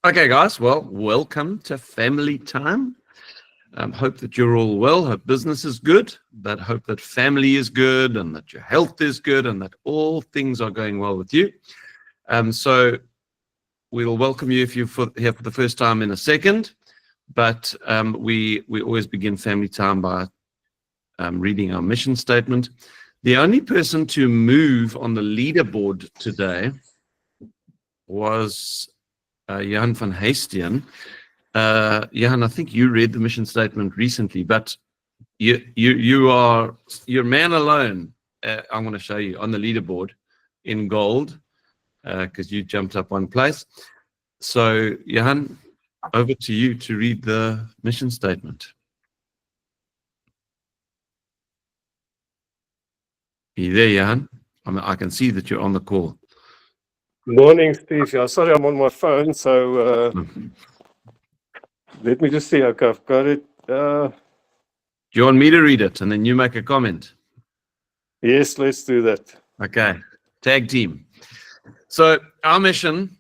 Okay, guys. Well, welcome to family time. Hope that you're all well. Hope business is good. But hope that family is good and that your health is good and that all things are going well with you. So we'll welcome you if you're here for the first time in a second. But we always begin family time by reading our mission statement. The only person to move on the leaderboard today was Johan van Heestien. Johan, I think you read the mission statement recently, but you're man alone. I'm going to show you on the leaderboard in gold because you jumped up one place. So, Johan, over to you to read the mission statement. Are you there, Johan? I can see that you're on the call. Morning, Steve. Yeah, sorry, I'm on my phone, so let me just see. Okay, I've got it. Do you want me to read it and then you make a comment? Yes, let's do that. Okay, tag team. So our mission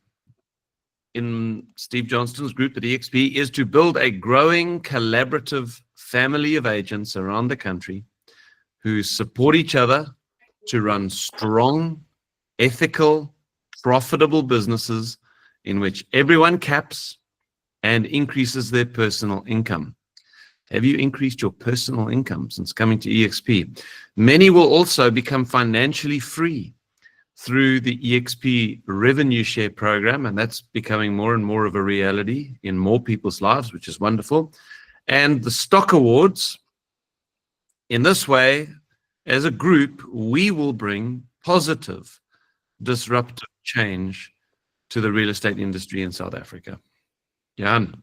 in Steve Johnston's group at EXP is to build a growing collaborative family of agents around the country who support each other to run strong, ethical, profitable businesses in which everyone caps and increases their personal income. Have you increased your personal income since coming to EXP? Many will also become financially free through the EXP revenue share program, and that's becoming more and more of a reality in more people's lives, which is wonderful. And the stock awards, in this way, as a group, we will bring positive, disruptive change to the real estate industry in South Africa. Jan.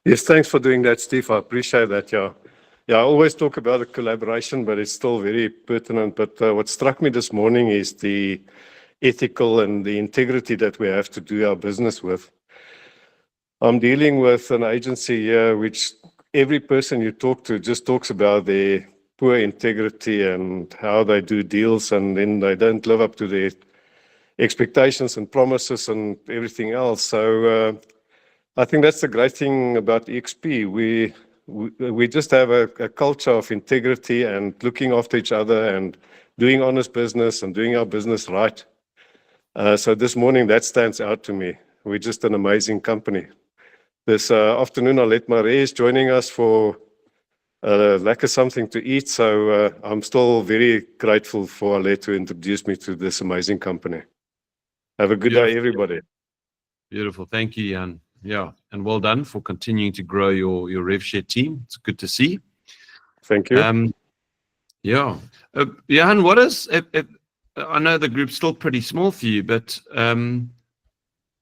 Yes, thanks for doing that, Steve. I appreciate that. Yeah, I always talk about a collaboration, but it's still very pertinent. But what struck me this morning is the ethical and the integrity that we have to do our business with. I'm dealing with an agency here which every person you talk to just talks about their poor integrity and how they do deals, and then they don't live up to their expectations and promises and everything else. So I think that's the great thing about EXP. We just have a culture of integrity and looking after each other and doing honest business and doing our business right. So this morning that stands out to me. We're just an amazing company. This afternoon Alet Mare is joining us for lekker something to eat. So I'm still very grateful for Alet to introduce me to this amazing company. Have a good day, everybody. Beautiful. Thank you, Jan. Yeah, and well done for continuing to grow your RevShare team. It's good to see. Thank you. Yeah. Jan, what is it? I know the group's still pretty small for you, but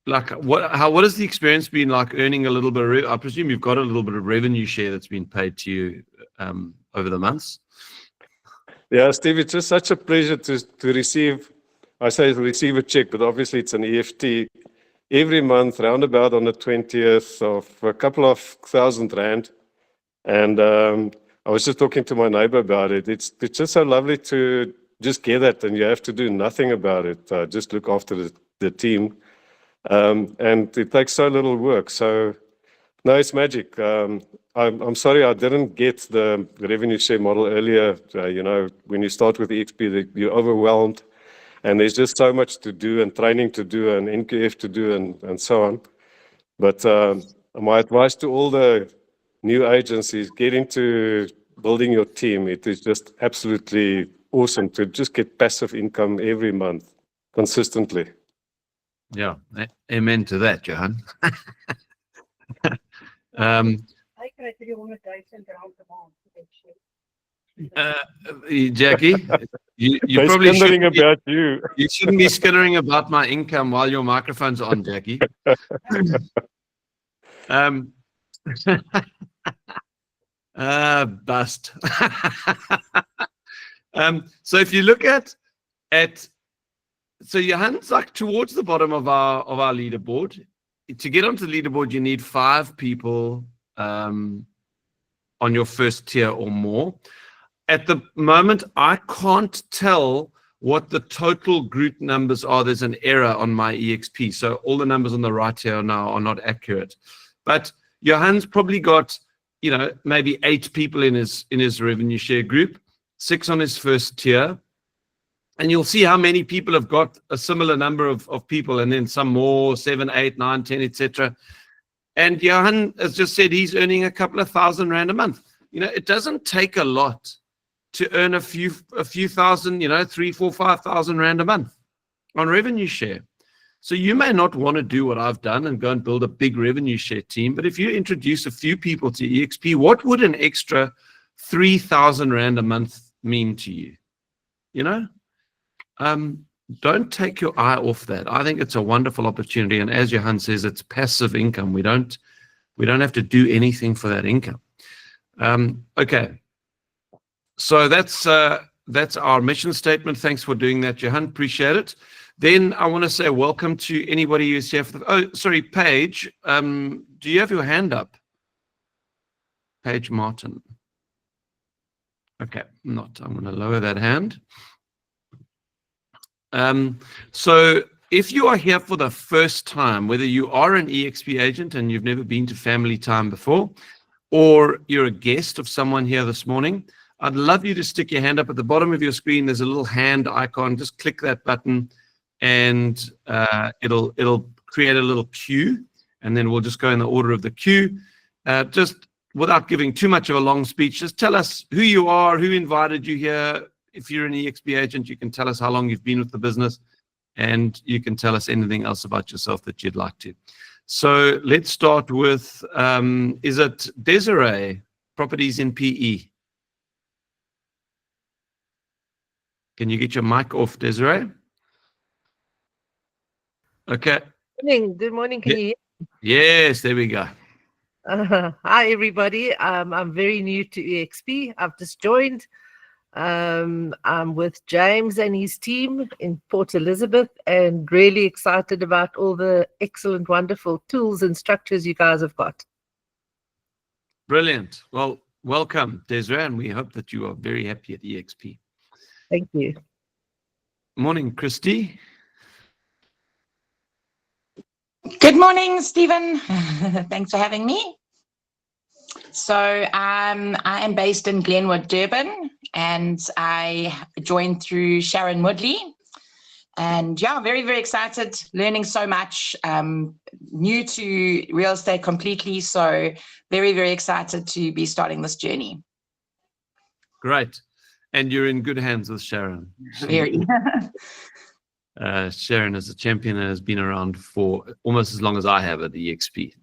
like what has the experience been like earning a little bit of I presume you've got a little bit of revenue share that's been paid to you over the months? Yeah, Steve, it's just such a pleasure to receive, I say receive a check, but obviously it's an EFT every month, roundabout on the 20th, of a couple of $1,000. And I was just talking to my neighbor about it. It's just so lovely to just get that, and you have to do nothing about it. Just look after the team. And it takes so little work. So, no, it's magic. I'm sorry I didn't get the revenue share model earlier. You know, when you start with EXP, you're overwhelmed. And there's just so much to do and training to do and NQF to do and so on. But my advice to all the new agents is get into building your team. It is just absolutely awesome to just get passive income every month consistently. Yeah, amen to that, Johan. Jackie, you probably shouldn't about you. You shouldn't be skittering about my income while your microphone's on, Jackie. Bust. So if you look at so Johan's like towards the bottom of our leaderboard. To get onto the leaderboard, you need 5 people on your first tier or more. At the moment, I can't tell what the total group numbers are. There's an error on my EXP. So all the numbers on the right here now are not accurate. But Johan's probably got, maybe 8 people in his revenue share group, 6 on his first tier. And you'll see how many people have got a similar number of people, and then some more, 7, 8, 9, 10, etc. And Johan has just said he's earning a couple of $1,000 a month. It doesn't take a lot to earn a few thousand, 3, 4, 5,000 Rand a month on revenue share. So you may not want to do what I've done and go and build a big revenue share team, but if you introduce a few people to EXP, what would an extra 3,000 Rand a month mean to you? Don't take your eye off that. I think it's a wonderful opportunity, and as Johan says, it's passive income. We don't have to do anything for that income. Okay. So that's our mission statement. Thanks for doing that, Johan. Appreciate it. Then I want to say welcome to anybody who's here. Paige. Do you have your hand up? Paige Martin. Okay, not. I'm going to lower that hand. So if you are here for the first time, whether you are an EXP agent and you've never been to family time before, or you're a guest of someone here this morning, I'd love you to stick your hand up at the bottom of your screen. There's a little hand icon. Just click that button, and it'll create a little queue, and then we'll just go in the order of the queue. Just without giving too much of a long speech, just tell us who you are, who invited you here. If you're an EXP agent, you can tell us how long you've been with the business, and you can tell us anything else about yourself that you'd like to. So let's start with, is it Desiree, Properties in PE? Can you get your mic off, Desiree? Okay. Good morning. Can you hear? Yes, there we go. Hi, everybody. I'm very new to EXP. I've just joined. I'm with James and his team in Port Elizabeth, and really excited about all the excellent, wonderful tools and structures you guys have got. Brilliant. Well, welcome, Desiree, and we hope that you are very happy at EXP. Thank you. Morning, Christy. Good morning, Stephen. Thanks for having me. So I am based in Glenwood, Durban, and I joined through Sharon Woodley. And yeah, very, very excited, learning so much, new to real estate completely. So very, very excited to be starting this journey. Great. And you're in good hands with Sharon. Very. Sharon is a champion and has been around for almost as long as I have at EXP.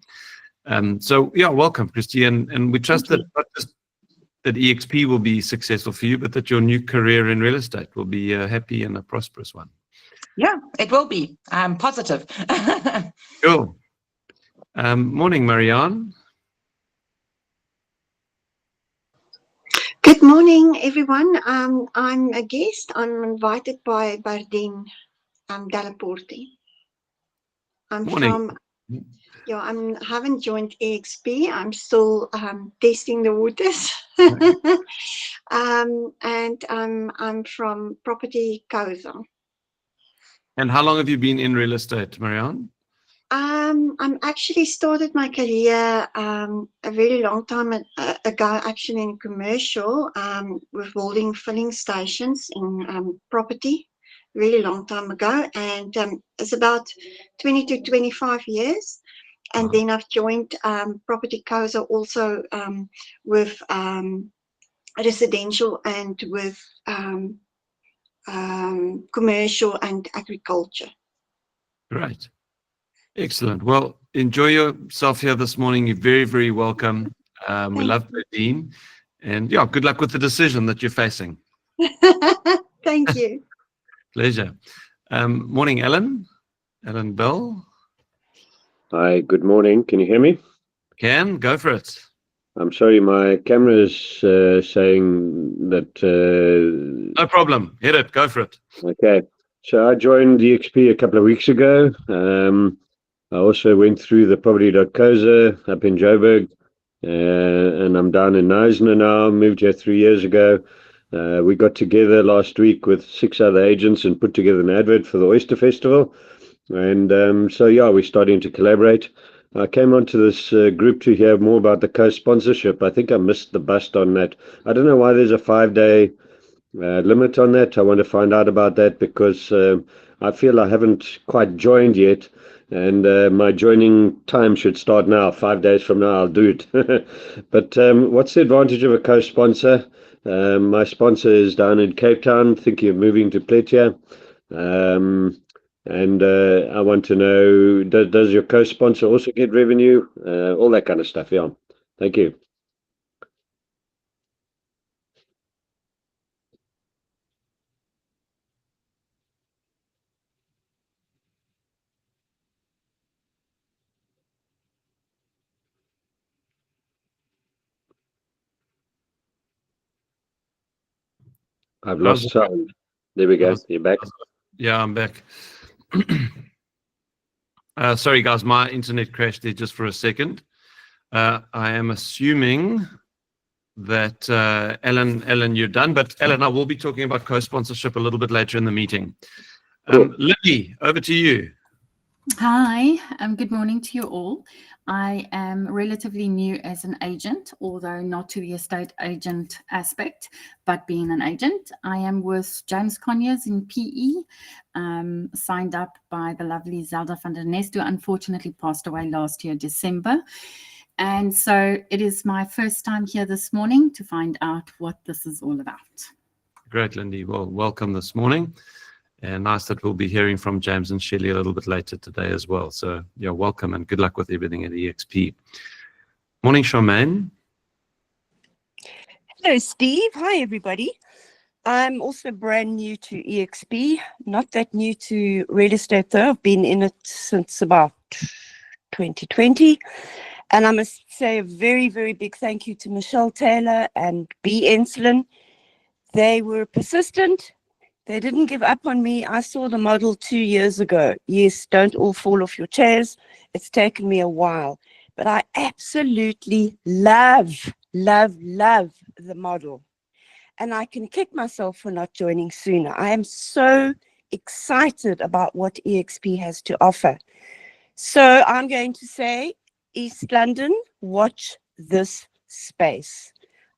So yeah, welcome, Christy. And we trust that not just that EXP will be successful for you, but that your new career in real estate will be a happy and a prosperous one. Yeah, it will be. I'm positive. Cool. Morning, Marianne. Good morning, everyone. I'm a guest. I'm invited by Bardine Delaporte. I'm Morning. I haven't joined EXP. I'm still testing the waters. And I'm from Property Koza. And how long have you been in real estate, Marianne? I'm actually started my career a very long time ago, actually in commercial, with building filling stations in property, really long time ago, and it's about 20 to 25 years. And then I've joined Property Koza also with residential and with commercial and agriculture. Right. Excellent. Well, enjoy yourself here this morning. You're very, very welcome. We love Nadine. And yeah, good luck with the decision that you're facing. Thank you. Pleasure. Morning, Ellen. Ellen Bell. Hi, good morning. Can you hear me? Can, go for it. I'm sorry, my camera is saying that... No problem. Hit it. Go for it. Okay. So I joined EXP a couple of weeks ago. I also went through the property.coza up in Joburg, and I'm down in Knysna now. Moved here 3 years ago. We got together last week with 6 other agents and put together an advert for the Oyster Festival. And so, yeah, we're starting to collaborate. I came onto this group to hear more about the co-sponsorship. I think I missed the bust on that. I don't know why there's a 5-day limit on that. I want to find out about that because I feel I haven't quite joined yet. And my joining time should start now. 5 days from now, I'll do it. But what's the advantage of a co-sponsor? My sponsor is down in Cape Town, thinking of moving to Pletia. And I want to know, does your co-sponsor also get revenue? All that kind of stuff, yeah. Thank you. I've lost sound. There we go. You're back. Yeah, I'm back. Sorry, guys, my internet crashed there just for a second. I am assuming that Ellen, you're done. But Ellen, I will be talking about co-sponsorship a little bit later in the meeting. Cool. Lily, over to you. Hi, good morning to you all. I am relatively new as an agent, although not to the estate agent aspect, but being an agent. I am with James Conyers in PE, signed up by the lovely Zelda van der Nest, who unfortunately passed away last year, December. And so it is my first time here this morning to find out what this is all about. Great, Lindy. Well, welcome this morning. And nice that we'll be hearing from James and Shelley a little bit later today as well. So, yeah, welcome and good luck with everything at EXP. Morning, Charmaine. Hello, Steve. Hi, everybody. I'm also brand new to EXP, not that new to real estate, though. I've been in it since about 2020. And I must say a very, very big thank you to Michelle Taylor and B. Enslin. They were persistent. They didn't give up on me. I saw the model 2 years ago. Yes, don't all fall off your chairs. It's taken me a while, but I absolutely love the model. And I can kick myself for not joining sooner. I am so excited about what EXP has to offer. So I'm going to say, East London, watch this space.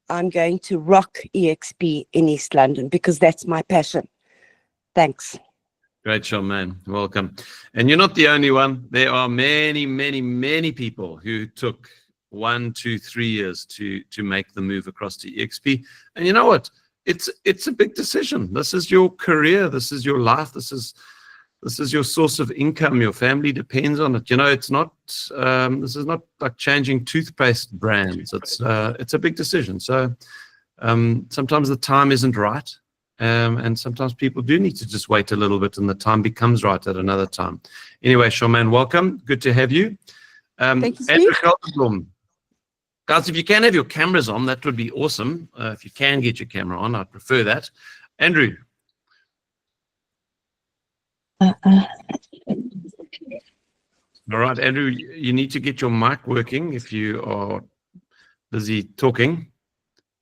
I'm going to rock EXP in East London because that's my passion. Thanks. Great, Charmaine. Welcome. And you're not the only one. There are many people who took 1, 2, 3 years to make the move across to EXP. And you know what? It's a big decision. This is your career. This is your life. This is your source of income. Your family depends on it. You know, it's not. This is not like changing toothpaste brands. It's a big decision. So sometimes the time isn't right. And sometimes people do need to just wait a little bit and the time becomes right at another time. Anyway, Charmaine, welcome. Good to have you. Thank you, Andrew Steve. Gelderblom. Guys, if you can have your cameras on, that would be awesome. If you can get your camera on, I'd prefer that. Andrew. All right, Andrew, you need to get your mic working if you are busy talking.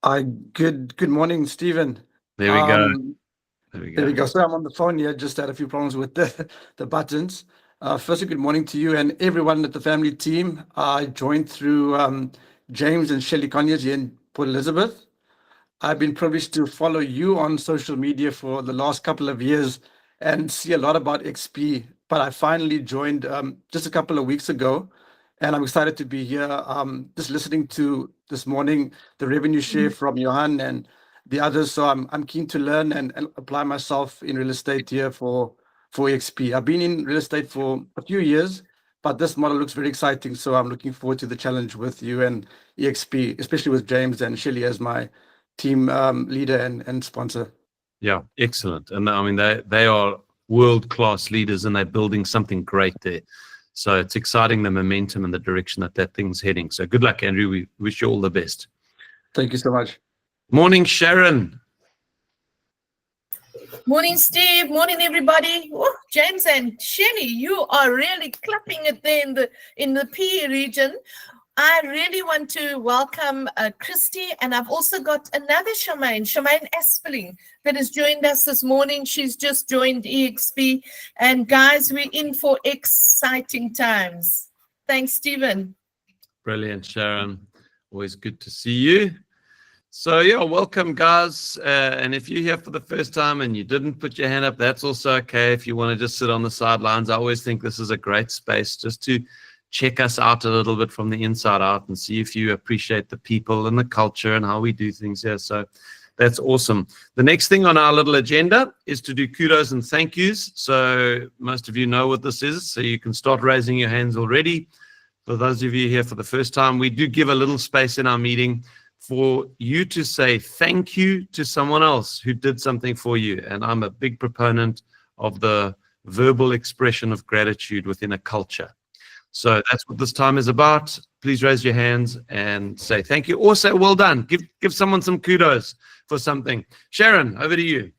Good morning, Stephen. There we go. There we go. So I'm on the phone here, just had a few problems with the buttons. Firstly, good morning to you and everyone at the family team. I joined through James and Shelley Conyers here in Port Elizabeth. I've been privileged to follow you on social media for the last couple of years and see a lot about XP, but I finally joined just a couple of weeks ago, and I'm excited to be here, just listening to this morning, the revenue share from Johan and the others. So I'm keen to learn and apply myself in real estate here for EXP. I've been in real estate for a few years, but this model looks very exciting. So I'm looking forward to the challenge with you and EXP, especially with James and Shelley as my team leader and sponsor. Yeah, excellent. And I mean, they are world-class leaders and they're building something great there. So it's exciting, the momentum and the direction that thing's heading. So good luck, Andrew. We wish you all the best. Thank you so much. Morning, Sharon. Morning, Steve. Morning, everybody. Oh, James and Shelley, you are really clapping it there in the PE region. I really want to welcome Christy, and I've also got another Charmaine Aspeling, that has joined us this morning. She's just joined EXP. And guys, we're in for exciting times. Thanks, Stephen. Brilliant, Sharon. Always good to see you. So yeah, welcome guys. And if you're here for the first time and you didn't put your hand up, that's also okay. If you want to just sit on the sidelines, I always think this is a great space just to check us out a little bit from the inside out and see if you appreciate the people and the culture and how we do things here. So that's awesome. The next thing on our little agenda is to do kudos and thank yous. So most of you know what this is, so you can start raising your hands already. For those of you here for the first time, we do give a little space in our meeting for you to say thank you to someone else who did something for you. And I'm a big proponent of the verbal expression of gratitude within a culture. So that's what this time is about. Please raise your hands and say thank you, or say well done. Give someone some kudos for something. Sharon, over to you.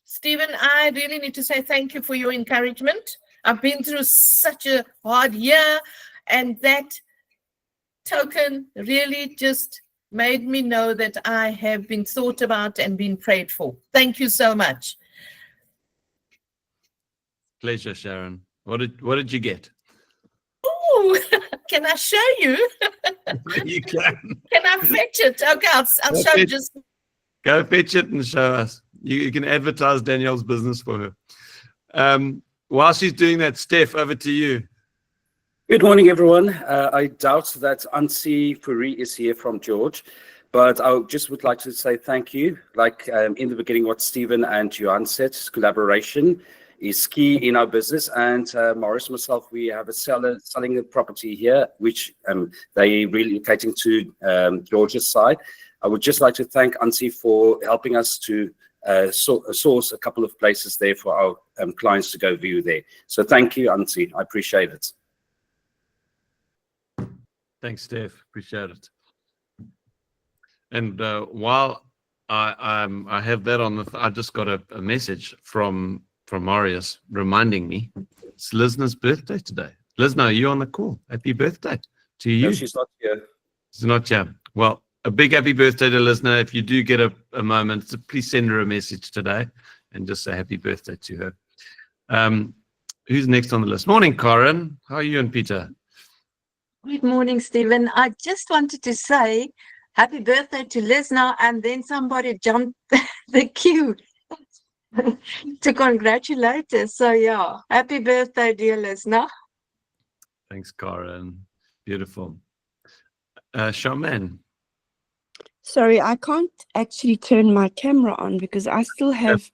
Stephen, I really need to say thank you for your encouragement. I've been through such a hard year, and that token really just made me know that I have been thought about and been prayed for. Thank you so much. Pleasure, Sharon. What did you get? Oh, can I show you? You can. Can I fetch it? Okay, I'll show you just. Go fetch it and show us. You can advertise Danielle's business for her. While she's doing that, Steph, over to you. Good morning, everyone. I doubt that Auntie Fourie is here from George, but I just would like to say thank you. Like in the beginning, what Stephen and Johan said, collaboration is key in our business. And Morris and myself, we have a seller selling a property here, which they relocating to George's side. I would just like to thank Auntie for helping us to source a couple of places there for our clients to go view there. So thank you, Auntie. I appreciate it. Thanks, Steph. Appreciate it. And while I have that on, I just got a message from Marius reminding me it's Lisna's birthday today. Lisna, are you on the call? Happy birthday to you. No, she's not here. She's not here. Well, a big happy birthday to Lisna. If you do get a moment, please send her a message today and just say happy birthday to her. Who's next on the list? Morning, Karen. How are you and Peter? Good morning, Stephen. I just wanted to say happy birthday to Lisna, and then somebody jumped the queue to congratulate us. So yeah, happy birthday, dear Lisna. Thanks, Karen. Beautiful. Charmaine. Sorry, I can't actually turn my camera on because I still have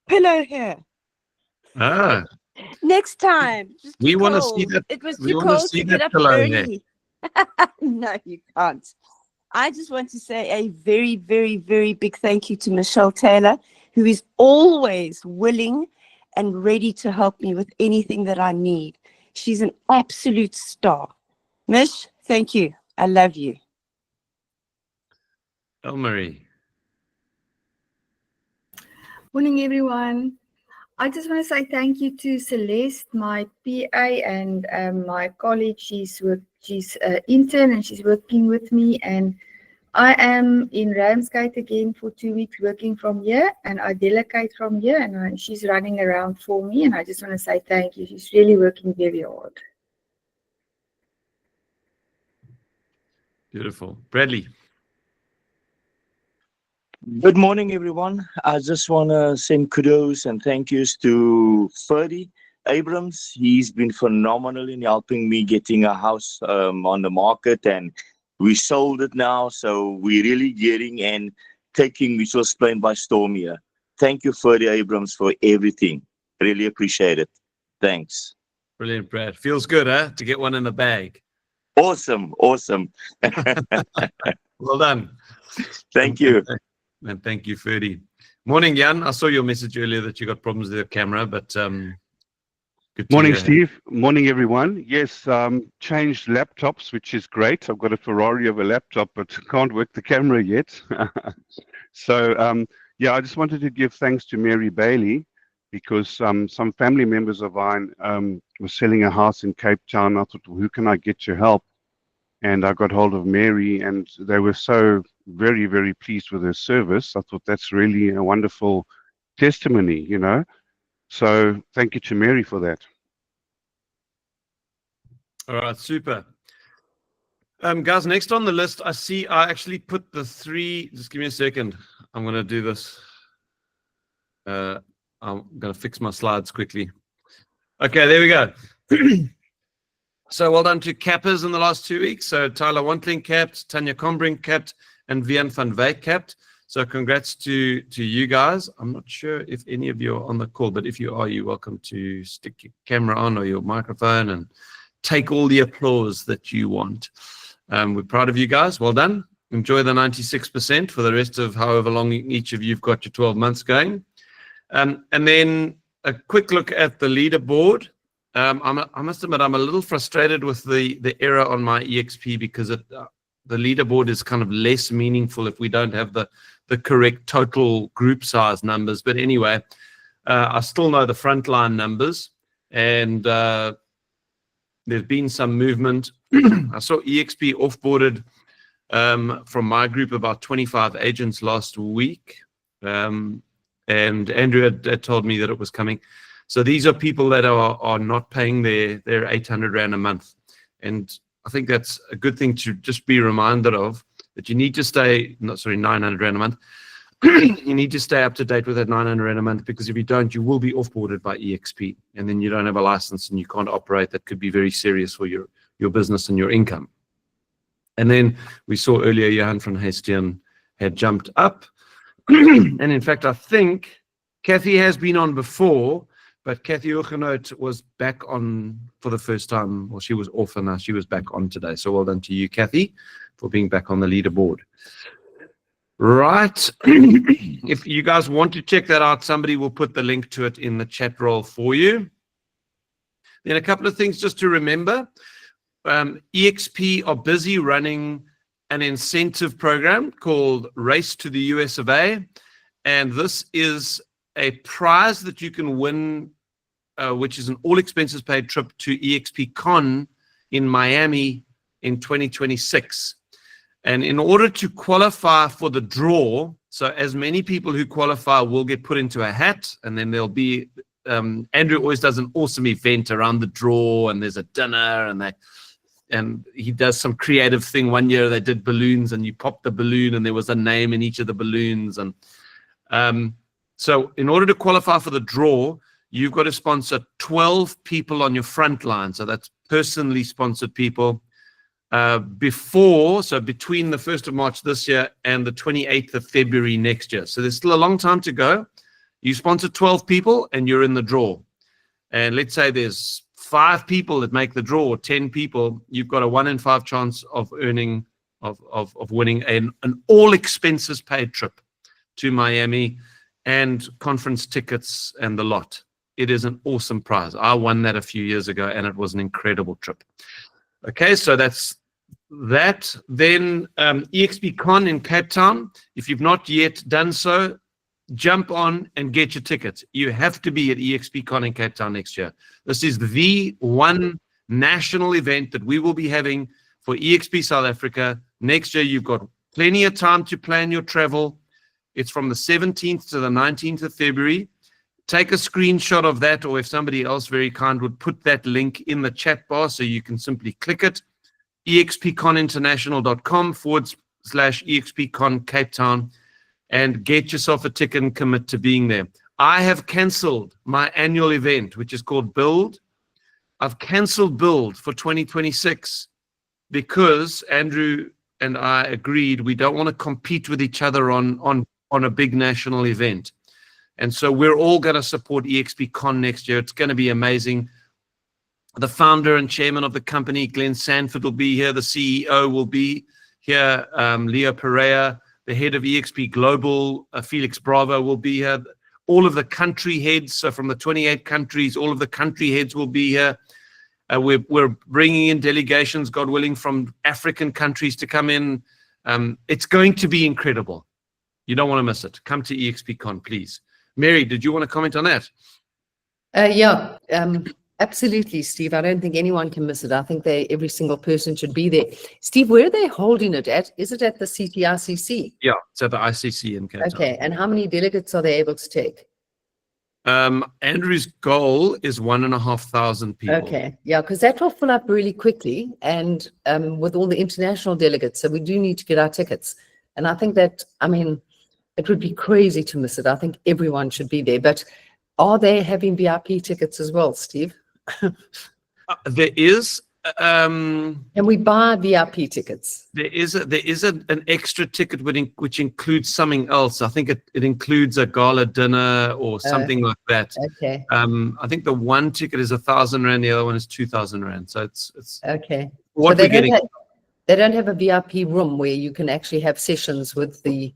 pillow hair. Ah. Next time. We want to see that. It was We too want to cold see to get that up pillow hair. early. No, you can't. I just want to say a very, very, very big thank you to Michelle Taylor, who is always willing and ready to help me with anything that I need. She's an absolute star. Mish, thank you. I love you. Elmarie. Morning, everyone. I just want to say thank you to Celeste, my PA, and my colleague. She's an intern and she's working with me. And I am in Ramsgate again for 2 weeks working from here, and I delegate from here, and she's running around for me. And I just want to say thank you. She's really working very hard. Beautiful. Bradley. Good morning, everyone. I just want to send kudos and thank yous to Ferdy Abrams. He's been phenomenal in helping me getting a house on the market, and we sold it now. So we're really getting and taking Mitchell's Plain by storm here. Thank you, Ferdy Abrams, for everything. Really appreciate it. Thanks. Brilliant, Brad. Feels good, huh? To get one in the bag. Awesome. Awesome. Well done. Thank you. And thank you, Ferdy. Morning, Jan. I saw your message earlier that you got problems with your camera, but good to Morning, hear. Steve. Morning, everyone. Yes, changed laptops, which is great. I've got a Ferrari of a laptop, but can't work the camera yet. So, yeah, I just wanted to give thanks to Mary Bailey, because some family members of mine were selling a house in Cape Town. I thought, well, who can I get to help? And I got hold of Mary, and they were so very, very pleased with her service. I thought that's really a wonderful testimony, you know. So thank you to Mary for that. All right, super. Guys, next on the list, I see I actually put the three. Just give me a second. I'm going to do this. I'm going to fix my slides quickly. Okay, there we go. So well done to cappers in the last 2 weeks. So Tyler Wantling capped, Tanya Combring capped, and Vian van Wyk capped. So congrats to you guys. I'm not sure if any of you are on the call, but if you are, you're welcome to stick your camera on or your microphone and take all the applause that you want. We're proud of you guys. Well done. Enjoy the 96% for the rest of however long each of you've got your 12 months going. And then a quick look at the leaderboard. I must admit, I'm a little frustrated with the error on my EXP because the leaderboard is kind of less meaningful if we don't have the correct total group size numbers. But anyway, I still know the frontline numbers, and there's been some movement. I saw EXP offboarded from my group about 25 agents last week, and Andrew had told me that it was coming. So these are people that are not paying their 800 Rand a month. And I think that's a good thing to just be reminded of, that you need to stay, 900 Rand a month. You need to stay up to date with that 900 Rand a month, because if you don't, you will be offboarded by EXP, and then you don't have a license and you can't operate. That could be very serious for your business and your income. And then we saw earlier Johan van Hestien had jumped up. And in fact, I think Kathy has been on before, but Kathy Huguenot was back on for the first time. Well, she was off and now she was back on today. So well done to you, Kathy, for being back on the leaderboard. Right. If you guys want to check that out, somebody will put the link to it in the chat roll for you. Then a couple of things just to remember. EXP are busy running an incentive program called Race to the US of A. And this is a prize that you can win, which is an all expenses paid trip to EXP Con in Miami in 2026. And in order to qualify for the draw, so as many people who qualify will get put into a hat, and then there'll be, Andrew always does an awesome event around the draw, and there's a dinner, and he does some creative thing. One year they did balloons, and you popped the balloon and there was a name in each of the balloons. And so in order to qualify for the draw, you've got to sponsor 12 people on your front line. So that's personally sponsored people between the 1st of March this year and the 28th of February next year. So there's still a long time to go. You sponsor 12 people and you're in the draw. And let's say there's 5 people that make the draw, or 10 people, you've got a 1 in 5 chance of winning an all expenses paid trip to Miami and conference tickets and the lot. It is an awesome prize. I won that a few years ago and it was an incredible trip. Okay, so that's that. Then EXP Con in Cape Town. If you've not yet done so, jump on and get your tickets. You have to be at EXP Con in Cape Town next year. This is the one national event that we will be having for EXP South Africa. Next year, you've got plenty of time to plan your travel. It's from the 17th to the 19th of February. Take a screenshot of that, or if somebody else very kind would put that link in the chat bar so you can simply click it. expconinternational.com/EXPCon Cape Town, and get yourself a ticket and commit to being there. I have canceled my annual event, which is called Build. I've canceled Build for 2026 because Andrew and I agreed we don't want to compete with each other on a big national event. And so we're all going to support EXP Con next year. It's going to be amazing. The founder and chairman of the company, Glenn Sanford, will be here. The CEO will be here, Leo Pereira. The head of EXP Global, Felix Bravo, will be here. All of the country heads, so from the 28 countries, all of the country heads will be here. We're bringing in delegations, God willing, from African countries to come in. It's going to be incredible. You don't want to miss it. Come to EXP Con, please. Mary, did you want to comment on that? Yeah, absolutely, Steve. I don't think anyone can miss it. I think every single person should be there. Steve, where are they holding it at? Is it at the CTICC? Yeah, it's at the ICC in Cape Town. Okay, and how many delegates are they able to take? Andrew's goal is 1,500 people. Okay, yeah, because that will fill up really quickly, and with all the international delegates, so we do need to get our tickets. And I think that, I mean, it would be crazy to miss it. I think everyone should be there. But are they having VIP tickets as well, Steve? There is. Can we buy VIP tickets? There is an extra ticket which includes something else. I think it includes a gala dinner or something like that. Okay. I think the one ticket is 1,000 rand, the other one is 2,000 rand. So it's okay. What so we're getting. They don't have a VIP room where you can actually have sessions with the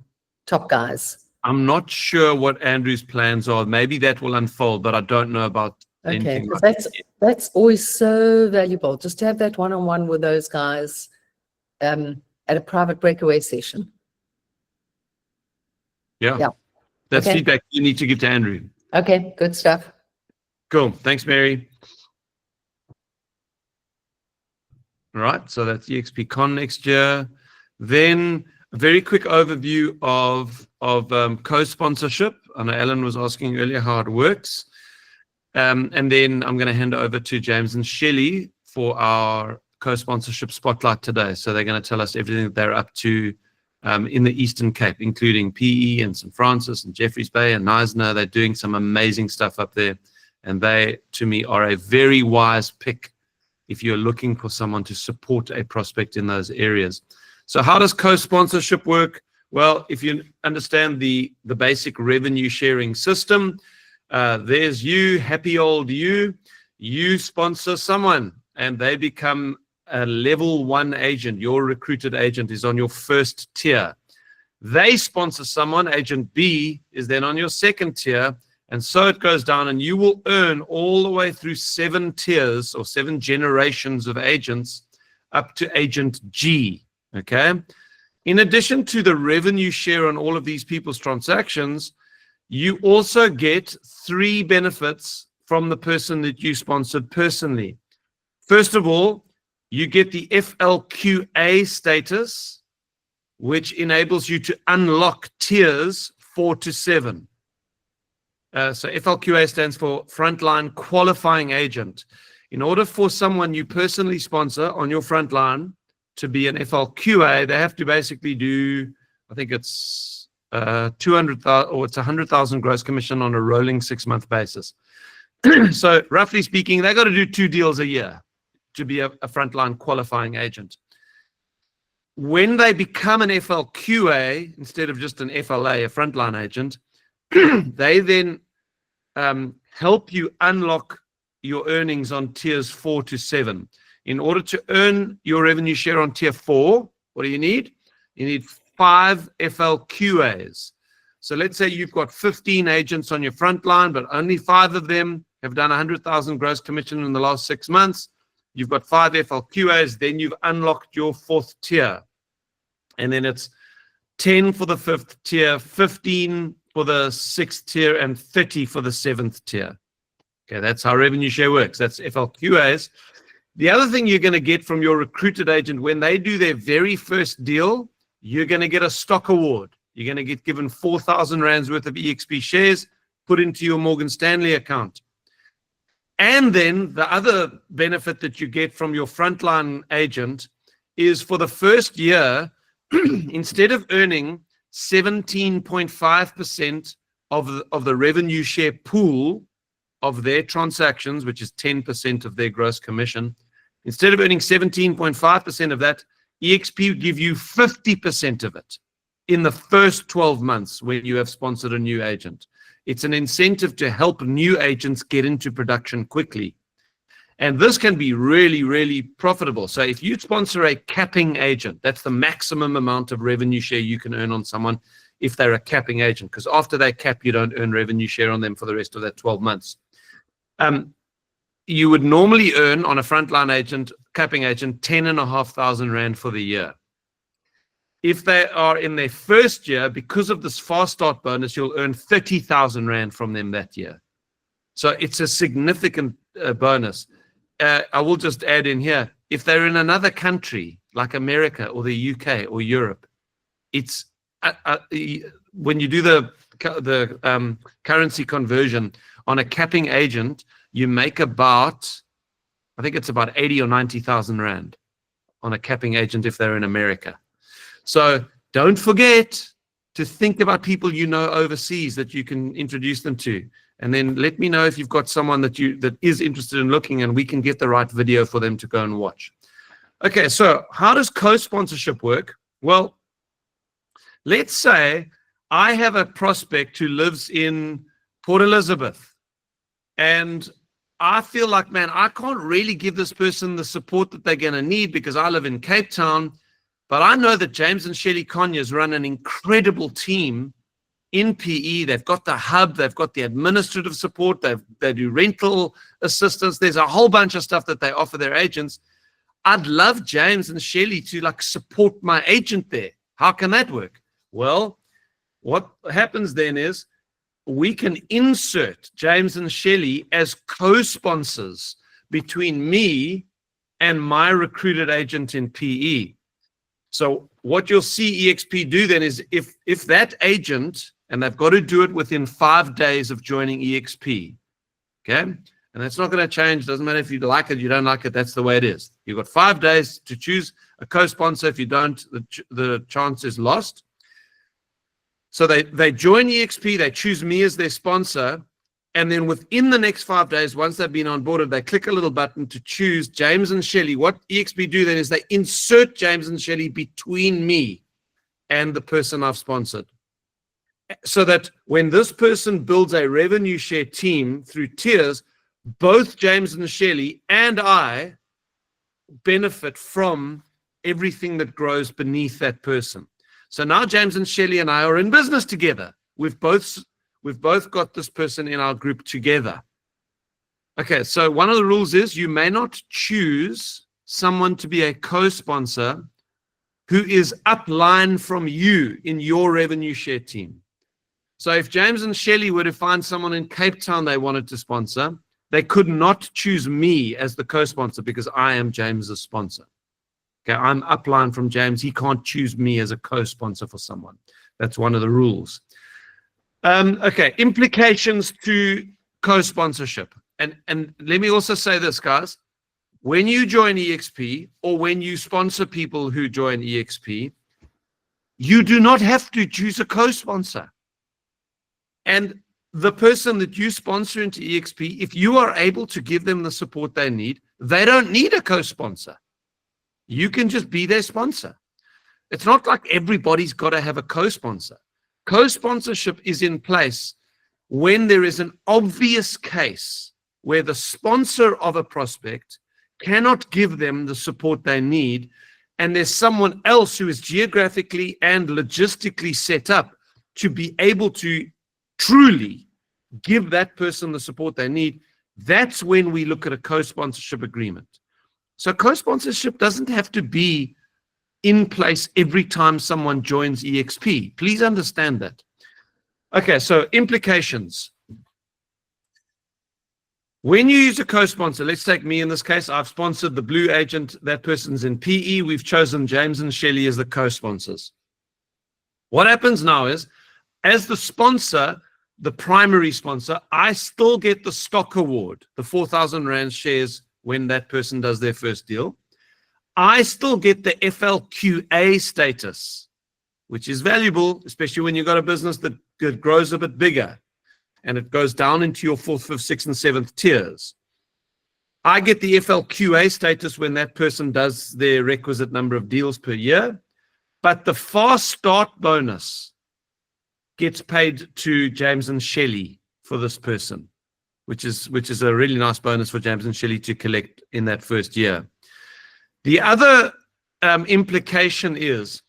top guys. I'm not sure what Andrew's plans are. Maybe that will unfold, but I don't know about Okay, anything because like that. that's always so valuable, just to have that one-on-one with those guys at a private breakaway session. Yeah. That's Okay. feedback you need to give to Andrew. Okay, good stuff. Cool. Thanks, Mary. All right, so that's EXPCon next year. Then a very quick overview of co-sponsorship. I know Alan was asking earlier how it works. And then I'm going to hand over to James and Shelley for our co-sponsorship spotlight today. So they're going to tell us everything that they're up to in the Eastern Cape, including PE and St. Francis and Jeffreys Bay and Knysna. They're doing some amazing stuff up there. And they, to me, are a very wise pick if you're looking for someone to support a prospect in those areas. So how does co-sponsorship work? Well, if you understand the basic revenue sharing system, there's you, happy old you sponsor someone and they become a level 1 agent. Your recruited agent is on your first tier. They sponsor someone, agent B is then on your second tier, and so it goes down, and you will earn all the way through 7 tiers or 7 generations of agents up to agent G, okay? In addition to the revenue share on all of these people's transactions, you also get 3 benefits from the person that you sponsored personally. First of all, you get the FLQA status, which enables you to unlock tiers 4 to 7. So FLQA stands for Frontline Qualifying Agent. In order for someone you personally sponsor on your front line to be an FLQA, they have to basically do, I think it's 200,000 or it's 100,000 gross commission on a rolling 6-month basis. So roughly speaking, they got to do 2 deals a year to be a frontline qualifying agent. When they become an FLQA instead of just an FLA, a frontline agent, they then help you unlock your earnings on tiers 4 to 7. In order to earn your revenue share on tier 4, what do you need? You need 5 FLQAs. So let's say you've got 15 agents on your front line, but only 5 of them have done 100,000 gross commission in the last 6 months. You've got 5 FLQAs, then you've unlocked your 4th tier. And then it's 10 for the 5th tier, 15 for the 6th tier, and 30 for the 7th tier. Okay, that's how revenue share works. That's FLQAs. The other thing you're going to get from your recruited agent, when they do their very first deal, you're going to get a stock award. You're going to get given 4,000 rands worth of EXP shares put into your Morgan Stanley account. And then the other benefit that you get from your frontline agent is for the first year, instead of earning 17.5% of the revenue share pool of their transactions, which is 10% of their gross commission, instead of earning 17.5% of that, EXP will give you 50% of it in the first 12 months when you have sponsored a new agent. It's an incentive to help new agents get into production quickly. And this can be really, really profitable. So if you sponsor a capping agent, that's the maximum amount of revenue share you can earn on someone if they're a capping agent, because after they cap, you don't earn revenue share on them for the rest of that 12 months. You would normally earn on a frontline agent, capping agent, 10,500 rand for the year. If they are in their first year, because of this fast start bonus, you'll earn 30,000 rand from them that year. So it's a significant bonus. I will just add in here, if they're in another country like America or the UK or Europe, it's when you do the currency conversion on a capping agent, you make about, I think it's about 80 or 90,000 rand on a capping agent if they're in America. So don't forget to think about people you know overseas that you can introduce them to. And then let me know if you've got someone that is interested in looking, and we can get the right video for them to go and watch. Okay, so how does co-sponsorship work? Well, let's say I have a prospect who lives in Port Elizabeth, and I feel like, man, I can't really give this person the support that they're going to need because I live in Cape Town, but I know that James and Shelley Conyers run an incredible team in PE. They've got the hub, they've got the administrative support, they do rental assistance. There's a whole bunch of stuff that they offer their agents. I'd love James and Shelley to like support my agent there. How can that work? Well, what happens then is we can insert James and Shelley as co-sponsors between me and my recruited agent in PE. So what you'll see EXP do then is if that agent, and they've got to do it within 5 days of joining EXP, okay? And that's not going to change. Doesn't matter if you like it, you don't like it. That's the way it is. You've got 5 days to choose a co-sponsor. If you don't, the chance is lost. So they join EXP, they choose me as their sponsor, and then within the next 5 days, once they've been onboarded, they click a little button to choose James and Shelley. What EXP do then is they insert James and Shelley between me and the person I've sponsored, so that when this person builds a revenue share team through tiers, both James and Shelley and I benefit from everything that grows beneath that person. So now James and Shelley and I are in business together. We've both got this person in our group together. Okay, so one of the rules is you may not choose someone to be a co-sponsor who is upline from you in your revenue share team. So if James and Shelley were to find someone in Cape Town they wanted to sponsor, they could not choose me as the co-sponsor because I am James's sponsor. Okay, I'm upline from James. He can't choose me as a co-sponsor for someone. That's one of the rules. Okay, implications to co-sponsorship. And let me also say this, guys. When you join EXP or when you sponsor people who join EXP, you do not have to choose a co-sponsor. And the person that you sponsor into EXP, if you are able to give them the support they need, they don't need a co-sponsor. You can just be their sponsor. It's not like everybody's got to have a co-sponsor. Co-sponsorship is in place when there is an obvious case where the sponsor of a prospect cannot give them the support they need, and there's someone else who is geographically and logistically set up to be able to truly give that person the support they need. That's when we look at a co-sponsorship agreement. So co-sponsorship doesn't have to be in place every time someone joins EXP. Please understand that. Okay, so implications. When you use a co-sponsor, let's take me in this case. I've sponsored the blue agent. That person's in PE. We've chosen James and Shelley as the co-sponsors. What happens now is, as the sponsor, the primary sponsor, I still get the stock award, the 4,000 Rand shares when that person does their first deal. I still get the FLQA status, which is valuable, especially when you've got a business that grows a bit bigger and it goes down into your 4th, 5th, 6th, and 7th tiers. I get the FLQA status when that person does their requisite number of deals per year, but the fast start bonus gets paid to James and Shelley for this person, which is a really nice bonus for James and Shelley to collect in that first year. The other implication is,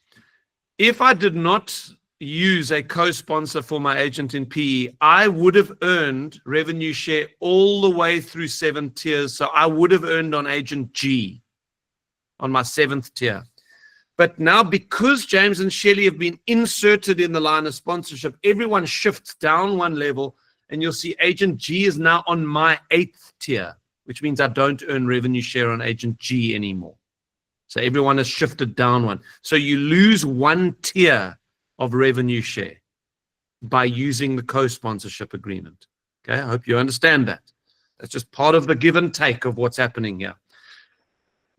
if I did not use a co-sponsor for my agent in PE, I would have earned revenue share all the way through 7 tiers. So I would have earned on agent G on my 7th tier. But now, because James and Shelley have been inserted in the line of sponsorship, everyone shifts down one level and you'll see Agent G is now on my 8th tier, which means I don't earn revenue share on Agent G anymore. So everyone has shifted down one. So you lose 1 tier of revenue share by using the co-sponsorship agreement. Okay, I hope you understand that. That's just part of the give and take of what's happening here.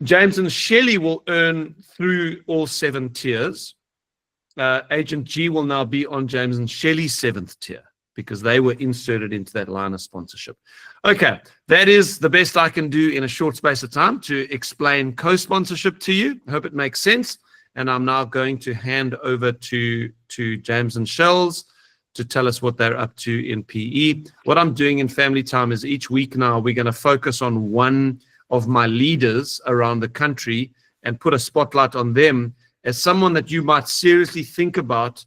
James and Shelley will earn through all 7 tiers. Agent G will now be on James and Shelley's 7th tier because they were inserted into that line of sponsorship. Okay, that is the best I can do in a short space of time to explain co-sponsorship to you. I hope it makes sense. And I'm now going to hand over to James and Shells to tell us what they're up to in PE. What I'm doing in family time is each week now we're going to focus on one of my leaders around the country and put a spotlight on them as someone that you might seriously think about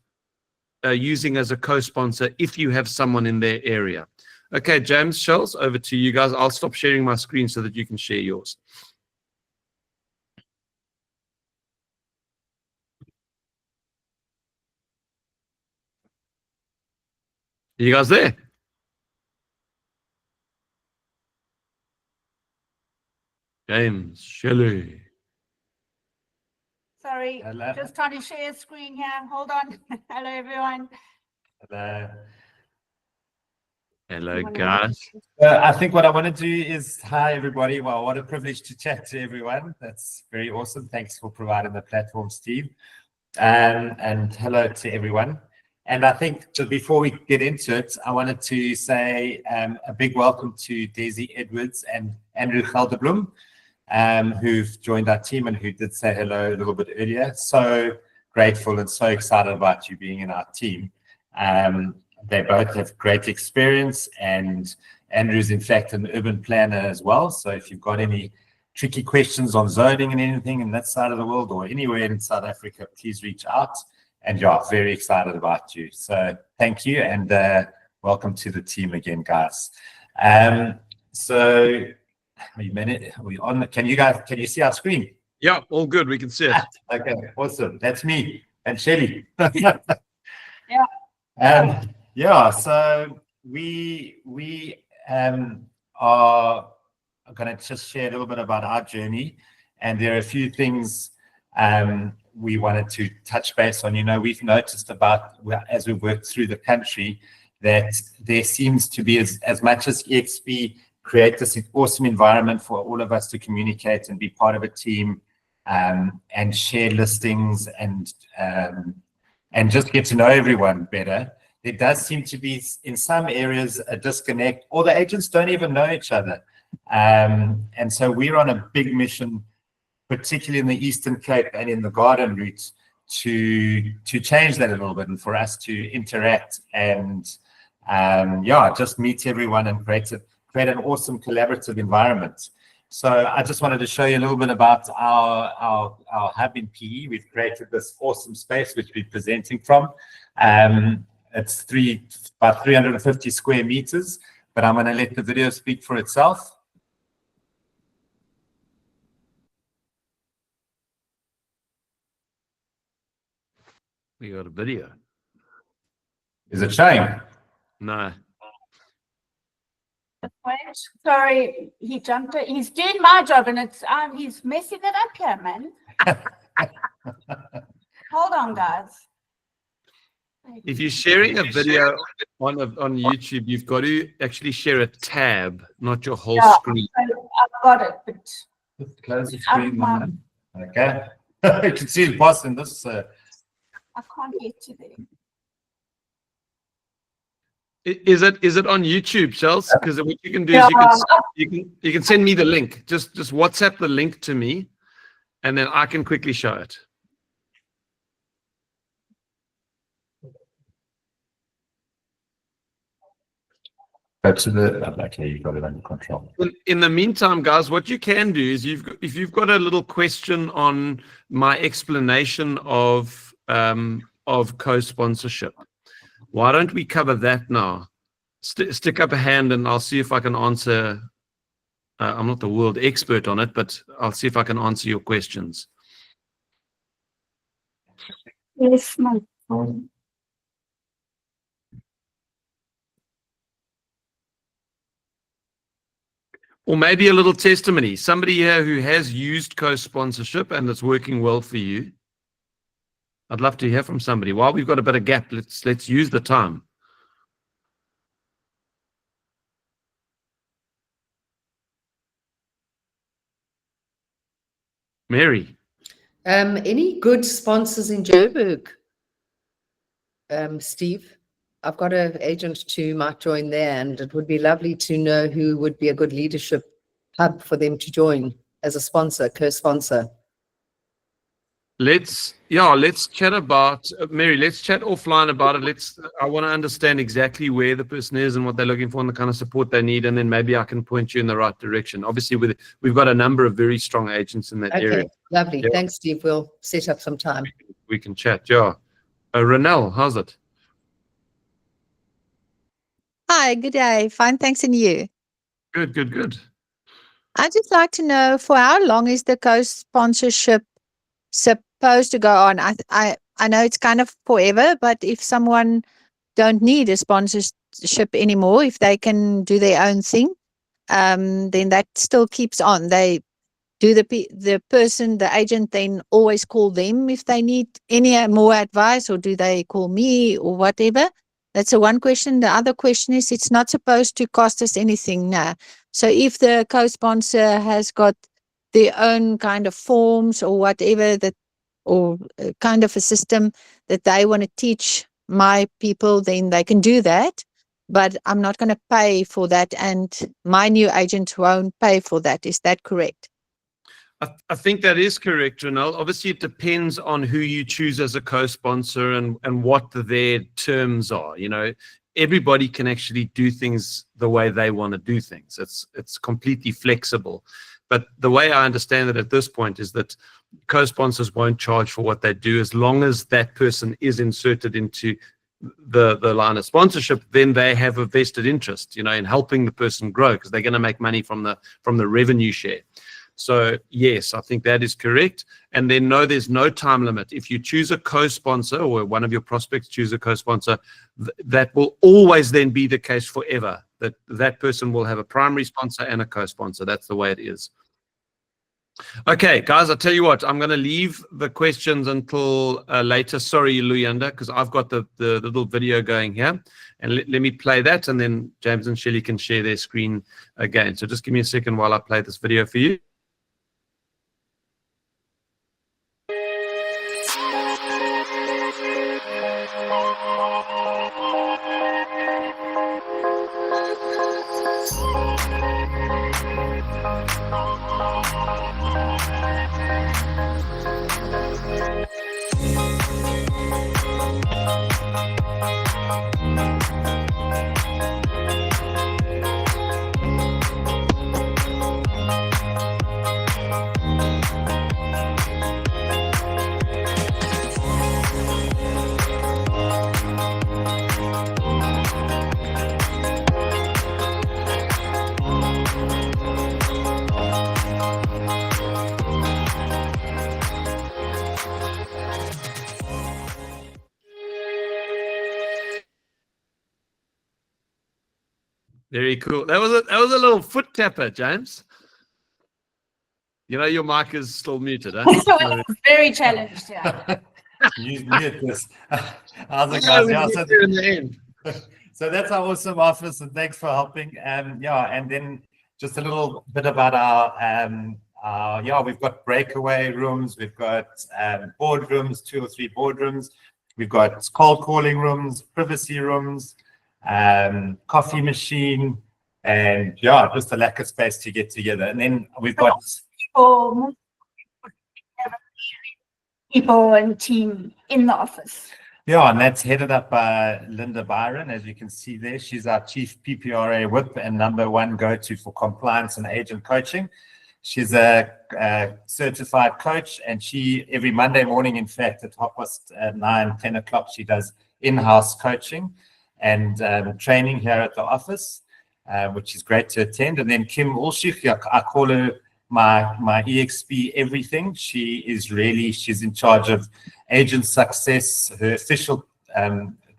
using as a co-sponsor if you have someone in their area. Okay, James, Shells, over to you guys. I'll stop sharing my screen so that you can share yours. Are you guys there? James, Shelley. Sorry, Hello. just trying to share screen here. Hold on. Hello, everyone. Hello. Hello, guys. I think what I want to do is, hi, everybody. Well, what a privilege to chat to everyone. That's very awesome. Thanks for providing the platform, Steve. And hello to everyone. And I think just before we get into it, I wanted to say a big welcome to Daisy Edwards and Andrew Gelderblom, who've joined our team and who did say hello a little bit earlier. So grateful and so excited about you being in our team. They both have great experience, and Andrew's in fact an urban planner as well. So if you've got any tricky questions on zoning and anything in that side of the world or anywhere in South Africa, please reach out. And yeah, very excited about you. So thank you, and welcome to the team again, guys. So are we on? Can you see our screen? Yeah, all good. We can see it. Okay, awesome. That's me and Shelley. Yeah. Yeah, so we are going to just share a little bit about our journey, and there are a few things we wanted to touch base on. You know, we've noticed as we worked through the country that there seems to be as much as EXP create this awesome environment for all of us to communicate and be part of a team and share listings and just get to know everyone better. There does seem to be in some areas a disconnect, or the agents don't even know each other. And so we're on a big mission, particularly in the Eastern Cape and in the Garden route, to change that a little bit and for us to interact and just meet everyone and create an awesome collaborative environment. So I just wanted to show you a little bit about our hub in PE. We've created this awesome space which we're presenting from. It's about 350 square meters, but I'm going to let the video speak for itself. We got a video. Is it showing? No. Wait, sorry, he jumped it. He's doing my job, and it's he's messing it up here, man. Hold on, guys. If you're sharing a video on YouTube, you've got to actually share a tab, not your whole screen. I've got it, but just close the screen. Okay. You can see the boss in this. I can't get to there. Is it on YouTube, Shells? Because what you can do is you can send me the link. Just WhatsApp the link to me, and then I can quickly show it. Okay, you got it under control. In the meantime, guys, what you can do is if you've got a little question on my explanation of co-sponsorship, why don't we cover that now? Stick up a hand and I'll see if I can answer. I'm not the world expert on it, but I'll see if I can answer your questions. Yes, my phone. Or maybe a little testimony. Somebody here who has used co-sponsorship and it's working well for you. I'd love to hear from somebody. While we've got a bit of gap, let's use the time. Mary. Any good sponsors in Joburg? Steve, I've got an agent who might join there, and it would be lovely to know who would be a good leadership hub for them to join as a sponsor, co-sponsor. Let's chat about Mary. Let's chat offline about it. I want to understand exactly where the person is and what they're looking for and the kind of support they need, and then maybe I can point you in the right direction. Obviously, we've got a number of very strong agents in that area. Okay, lovely. Yeah. Thanks, Steve. We'll set up some time. We can chat. Yeah. Renelle, how's it? Hi, good day. Fine, thanks, and you? Good. I'd just like to know, for how long is the co-sponsorship supposed to go on? I know it's kind of forever, but if someone don't need a sponsorship anymore, if they can do their own thing, then that still keeps on. They do the agent then always call them if they need any more advice, or do they call me or whatever? That's the one question. The other question is, it's not supposed to cost us anything now. So if the co-sponsor has got their own kind of forms or whatever, or kind of a system that they want to teach my people, then they can do that. But I'm not going to pay for that, and my new agent won't pay for that. Is that correct? I think that is correct, Renelle. Obviously, it depends on who you choose as a co-sponsor and what their terms are. You know, everybody can actually do things the way they want to do things. It's completely flexible. But the way I understand it at this point is that co-sponsors won't charge for what they do as long as that person is inserted into the line of sponsorship. Then they have a vested interest, in helping the person grow, because they're going to make money from the revenue share. So yes, I think that is correct. And then no, there's no time limit. If you choose a co-sponsor, or one of your prospects choose a co-sponsor, that will always then be the case forever. That person will have a primary sponsor and a co-sponsor. That's the way it is. Okay, guys, I'll tell you what, I'm going to leave the questions until later. Sorry, Luyanda, because I've got the little video going here. And let me play that, and then James and Shelley can share their screen again. So just give me a second while I play this video for you. Very cool. That was a little foot tapper, James. Your mic is still muted, huh? So it's very challenged, yeah. Mute this. How's it, guys? Yeah, in the end. So that's our awesome office, and thanks for helping. And then just a little bit about our we've got breakaway rooms, we've got boardrooms, 2 or 3 boardrooms, we've got cold calling rooms, privacy rooms, coffee machine, and just a lack of space to get together. And then we've got people and team in the office. Yeah, and that's headed up by Linda Byron, as you can see there. She's our Chief PPRA Whip and #1 go-to for compliance and agent coaching. She's a certified coach, and she, every Monday morning, in fact, at 9:30, 10 o'clock, she does in-house coaching and training here at the office, which is great to attend. And then Kim Ulshich, I call her my EXP everything. She's in charge of agent success. Her official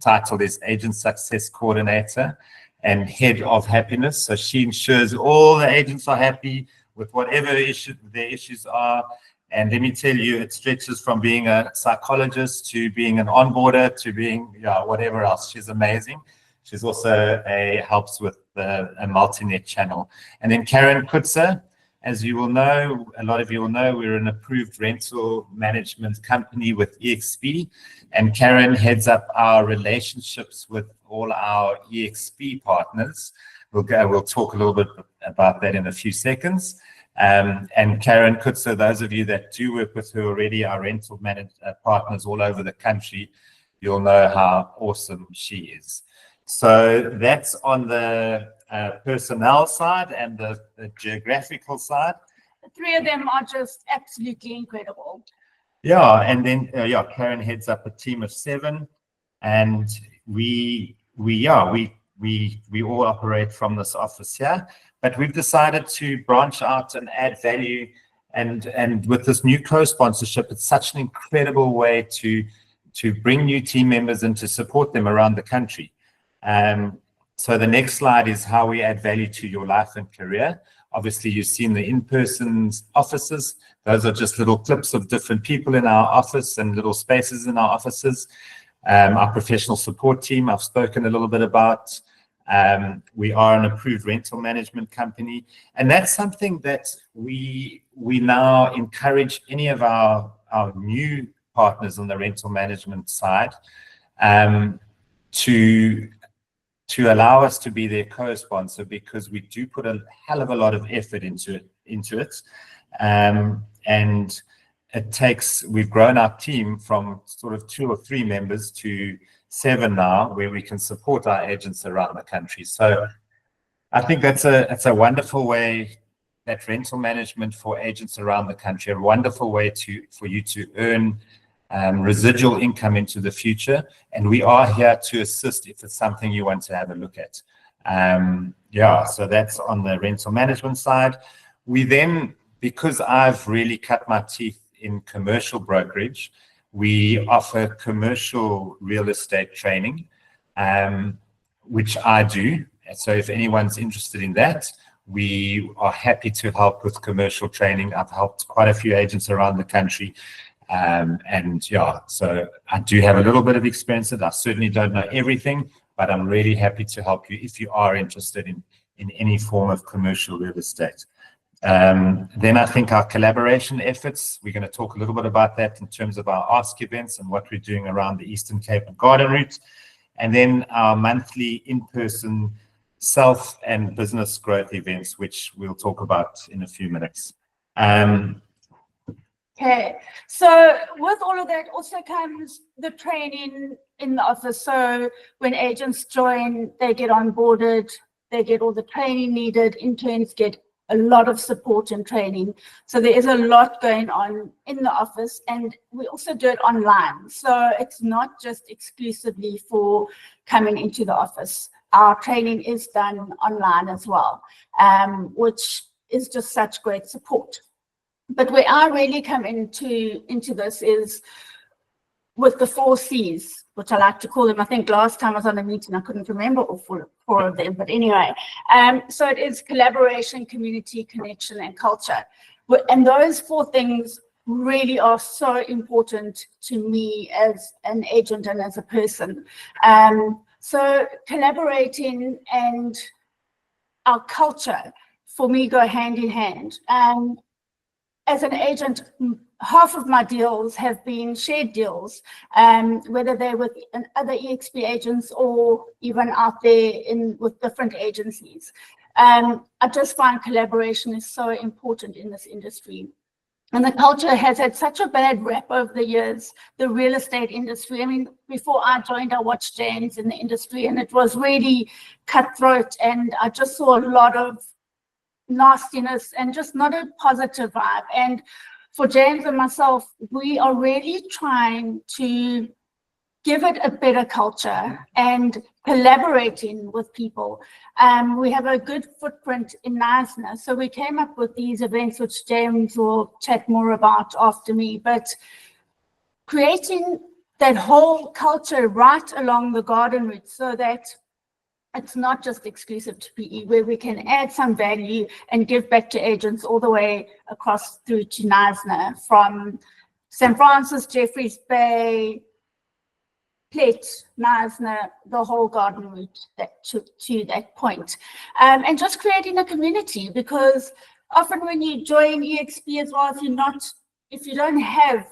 title is Agent Success Coordinator, and head of happiness. So she ensures all the agents are happy with whatever their issues are. And let me tell you, it stretches from being a psychologist to being an onboarder to being whatever else. She's amazing. She's also helps with a multi-net channel. And then Karen Kutzer, as you will know, a lot of you will know, we're an approved rental management company with EXP. And Karen heads up our relationships with all our EXP partners. We'll talk a little bit about that in a few seconds. And Karen Kutzer, those of you that do work with her already, our rental partners all over the country, you'll know how awesome she is. So that's on the personnel side and the geographical side. The three of them are just absolutely incredible. Yeah, and then Karen heads up a team of 7, and we all operate from this office here. But we've decided to branch out and add value, and with this new co-sponsorship, it's such an incredible way to bring new team members and to support them around the country. So the next slide is how we add value to your life and career. Obviously, you've seen the in-person offices. Those are just little clips of different people in our office and little spaces in our offices. Our professional support team, I've spoken a little bit about. We are an approved rental management company. And that's something that we now encourage any of our new partners on the rental management side to allow us to be their co-sponsor, because we do put a hell of a lot of effort into it. And it takes, we've grown our team from sort of 2 or 3 members to 7 now, where we can support our agents around the country. So I think that's a wonderful way, that rental management for agents around the country, a wonderful way for you to earn residual income into the future. And we are here to assist if it's something you want to have a look at. So that's on the rental management side. We then, because I've really cut my teeth in commercial brokerage, we offer commercial real estate training, which I do. So if anyone's interested in that, we are happy to help with commercial training. I've helped quite a few agents around the country. So I do have a little bit of experience. I certainly don't know everything, but I'm really happy to help you if you are interested in any form of commercial real estate. Then I think our collaboration efforts, we're going to talk a little bit about that in terms of our Ask events and what we're doing around the Eastern Cape and Garden Route. And then our monthly in-person self and business growth events, which we'll talk about in a few minutes. Okay, so with all of that also comes the training in the office. So when agents join, they get onboarded, they get all the training needed, interns get a lot of support and training. So there is a lot going on in the office, and we also do it online. So it's not just exclusively for coming into the office. Our training is done online as well, which is just such great support. But where I really come into this is with the 4 C's, which I like to call them. I think last time I was on a meeting, I couldn't remember all 4 of them. But anyway, so it is collaboration, community, connection, and culture. And those 4 things really are so important to me as an agent and as a person. So collaborating and our culture, for me, go hand in hand. As an agent, half of my deals have been shared deals, whether they're with other EXP agents or even out there with different agencies. I just find collaboration is so important in this industry. And the culture has had such a bad rap over the years, the real estate industry. I mean, before I joined, I watched James in the industry, and it was really cutthroat. And I just saw a lot of nastiness and just not a positive vibe. And for James and myself, we are really trying to give it a better culture and collaborating with people. We have a good footprint in Knysna, so we came up with these events, which James will chat more about after me, but creating that whole culture right along the garden route so that it's not just exclusive to PE, where we can add some value and give back to agents all the way across through to Knysna, from St. Francis, Jeffreys Bay, Plet, Knysna, the whole garden route that to that point. And just creating a community, because often when you join EXP as well, if you don't have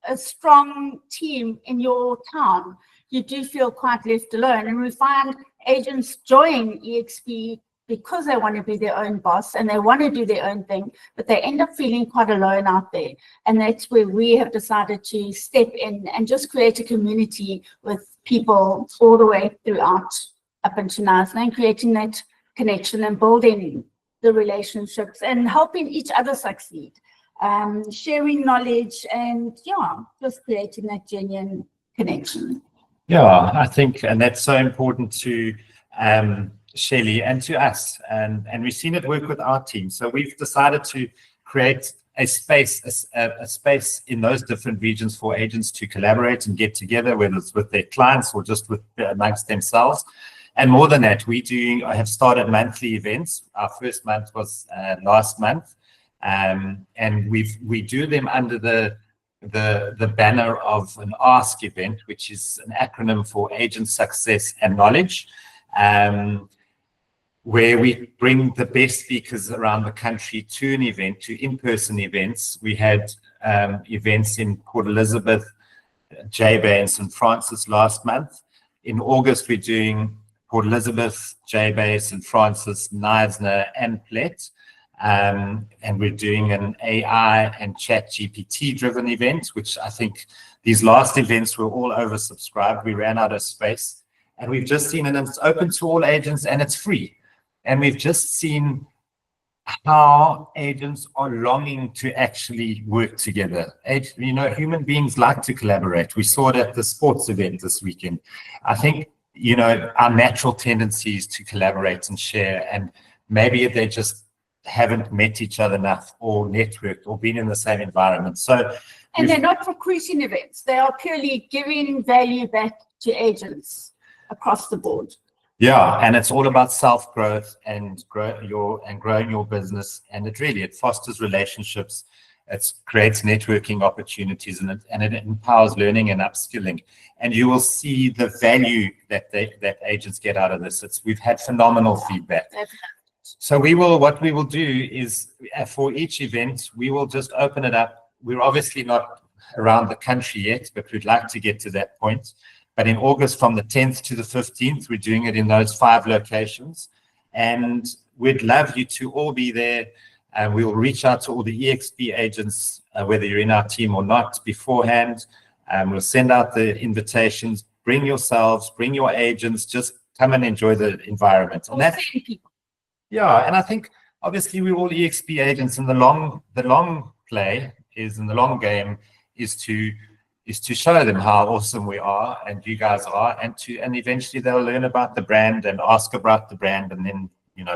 a strong team in your town, you do feel quite left alone. And we find agents join EXP because they want to be their own boss and they want to do their own thing, but they end up feeling quite alone out there. And that's where we have decided to step in and just create a community with people all the way throughout up into Knysna, and creating that connection and building the relationships and helping each other succeed. Sharing knowledge and just creating that genuine connection. Yeah, I think, and that's so important to Shelley and to us, and we've seen it work with our team. So we've decided to create a space in those different regions for agents to collaborate and get together, whether it's with their clients or just with amongst themselves. And more than that, I have started monthly events. Our first month was last month. And we do them under the banner of an ASK event, which is an acronym for Agent Success and Knowledge, where we bring the best speakers around the country to an event, to in-person events. We had events in Port Elizabeth, J Bay, and St. Francis last month. In August, we're doing Port Elizabeth, J Bay, St. Francis, Knysna, and Plet. And we're doing an AI and chat GPT driven event, which I think these last events were all oversubscribed. We ran out of space, and we've just seen, and it's open to all agents and it's free. And we've just seen how agents are longing to actually work together. Human beings like to collaborate. We saw it at the sports event this weekend. I think, our natural tendency is to collaborate and share, and maybe they just haven't met each other enough or networked or been in the same environment. And they're not recruiting events. They are purely giving value back to agents across the board. Yeah, and it's all about self-growth and growing your business. And it fosters relationships. It creates networking opportunities, and it empowers learning and upskilling. And you will see the value that agents get out of this. We've had phenomenal feedback. So what we will do is, for each event, we will just open it up. We're obviously not around the country yet, but we'd like to get to that point. But in August, from the 10th to the 15th, we're doing it in those 5 locations. And we'd love you to all be there. And we will reach out to all the EXP agents, whether you're in our team or not, beforehand. We'll send out the invitations. Bring yourselves, bring your agents, just come and enjoy the environment. And that's yeah, and I think obviously we're all EXP agents, and the long play is, in the long game, is to show them how awesome we are and you guys are, and eventually they'll learn about the brand and ask about the brand, and then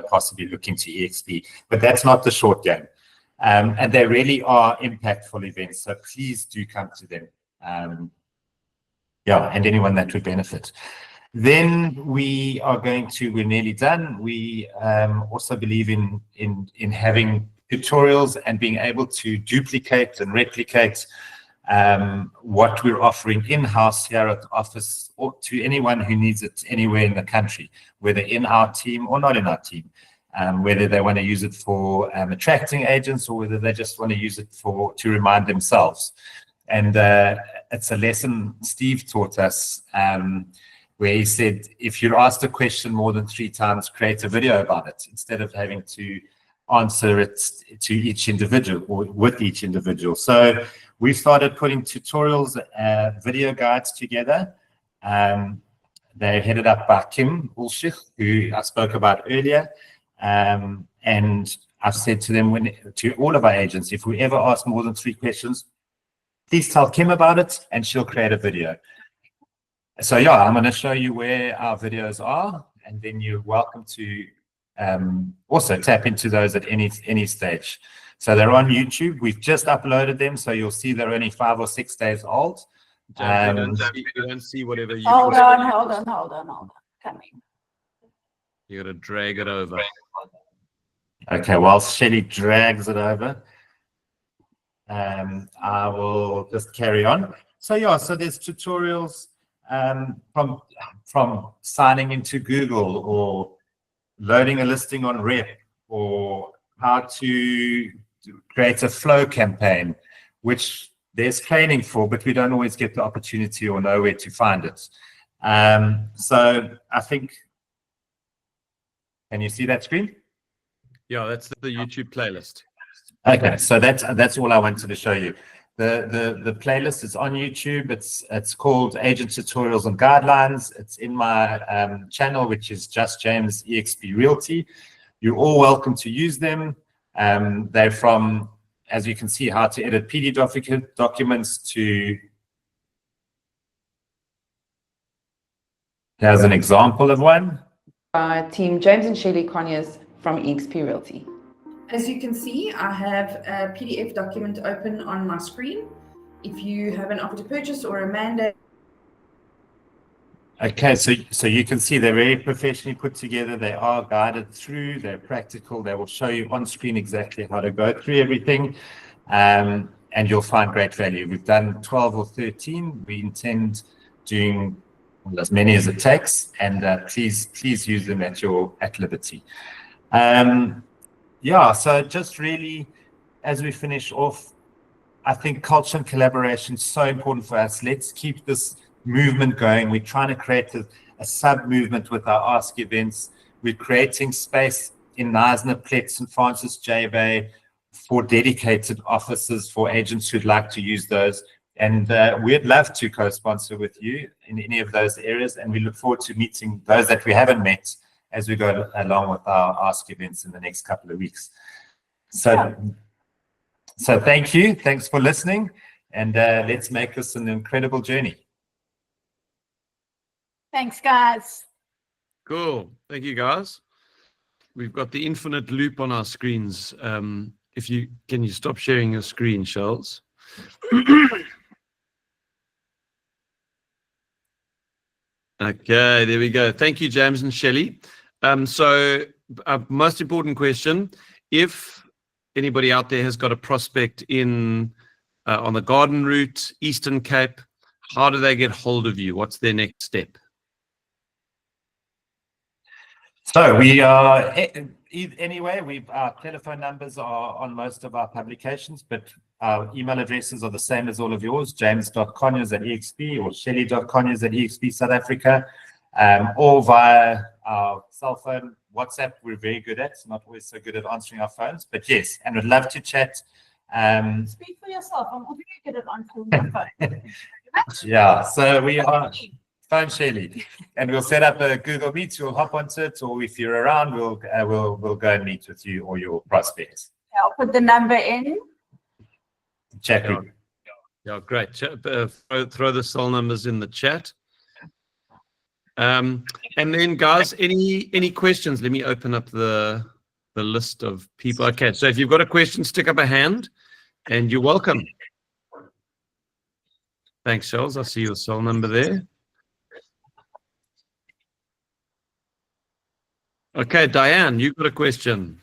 possibly look into EXP. But that's not the short game, and they really are impactful events. So please do come to them. And anyone that would benefit. Then we're nearly done. We also believe in having tutorials and being able to duplicate and replicate what we're offering in-house here at the office, or to anyone who needs it anywhere in the country, whether in our team or not in our team, whether they want to use it for attracting agents, or whether they just want to use it to remind themselves. And it's a lesson Steve taught us, where he said, if you're asked a question more than 3 times, create a video about it, instead of having to answer it to each individual or with each individual. So we started putting tutorials, video guides together. They're headed up by Kim Ulshich, who I spoke about earlier. And I've said to them, to all of our agents, if we ever ask more than 3 questions, please tell Kim about it, and she'll create a video. So I'm going to show you where our videos are, and then you're welcome to also tap into those at any stage. So they're on YouTube. We've just uploaded them, so you'll see they're only 5 or 6 days old. You don't see whatever you Hold on. Coming. You got to drag it over. Okay, while Shelley drags it over, I will just carry on. So yeah, so there's tutorials from signing into Google or loading a listing on Rep or how to create a flow campaign, which there's training for, but we don't always get the opportunity or know where to find it. So I think, can you see that screen? Yeah, that's the YouTube playlist. Okay, so that's all I wanted to show you. The playlist is on YouTube. It's called Agent Tutorials and Guidelines. It's in my channel, which is Just James EXP Realty. You're all welcome to use them. They're from, as you can see, how to edit PD documents to, here's an example of one. Team James and Shelley Conyers from EXP Realty. As you can see, I have a PDF document open on my screen. If you have an offer to purchase or a mandate. Okay, so you can see they're very professionally put together. They are guided through, they're practical. They will show you on screen exactly how to go through everything, and you'll find great value. We've done 12 or 13. We intend doing as many as it takes, and please use them at liberty. Yeah, so just really, as we finish off, I think culture and collaboration is so important for us. Let's keep this movement going. We're trying to create a sub-movement with our Ask events. We're creating space in Knysna, Plett, St. Francis, J Bay for dedicated offices for agents who'd like to use those. And we'd love to co-sponsor with you in any of those areas. And we look forward to meeting those that we haven't met as we go along with our Ask events in the next couple of weeks. So thank you. Thanks for listening. And let's make this an incredible journey. Thanks, guys. Cool. Thank you, guys. We've got the infinite loop on our screens. Can you stop sharing your screen, Shells? Okay, there we go. Thank you, James and Shelley. So most important question, if anybody out there has got a prospect in on the Garden Route, Eastern Cape, how do they get hold of you? What's their next step? So we are, anyway, our telephone numbers are on most of our publications, but our email addresses are the same as all of yours, james.conyers@exp or shelley.conyers@exp South Africa, or via our cell phone. WhatsApp, we're very good at, not always so good at answering our phones, but yes, and we'd love to chat. Speak for yourself. I'm very good at answering my phone. Yeah, so we are phone Shelley, and we'll set up a Google Meet. You'll hop onto it, or if you're around, we'll go and meet with you or your prospects. I'll put the number in. Chat room. Yeah, great. Throw the cell numbers in the chat. And then, guys, any questions? Let me open up the list of people. Okay, so if you've got a question, stick up a hand, and you're welcome. Thanks, Charles. I see your cell number there. Okay, Diane, you've got a question.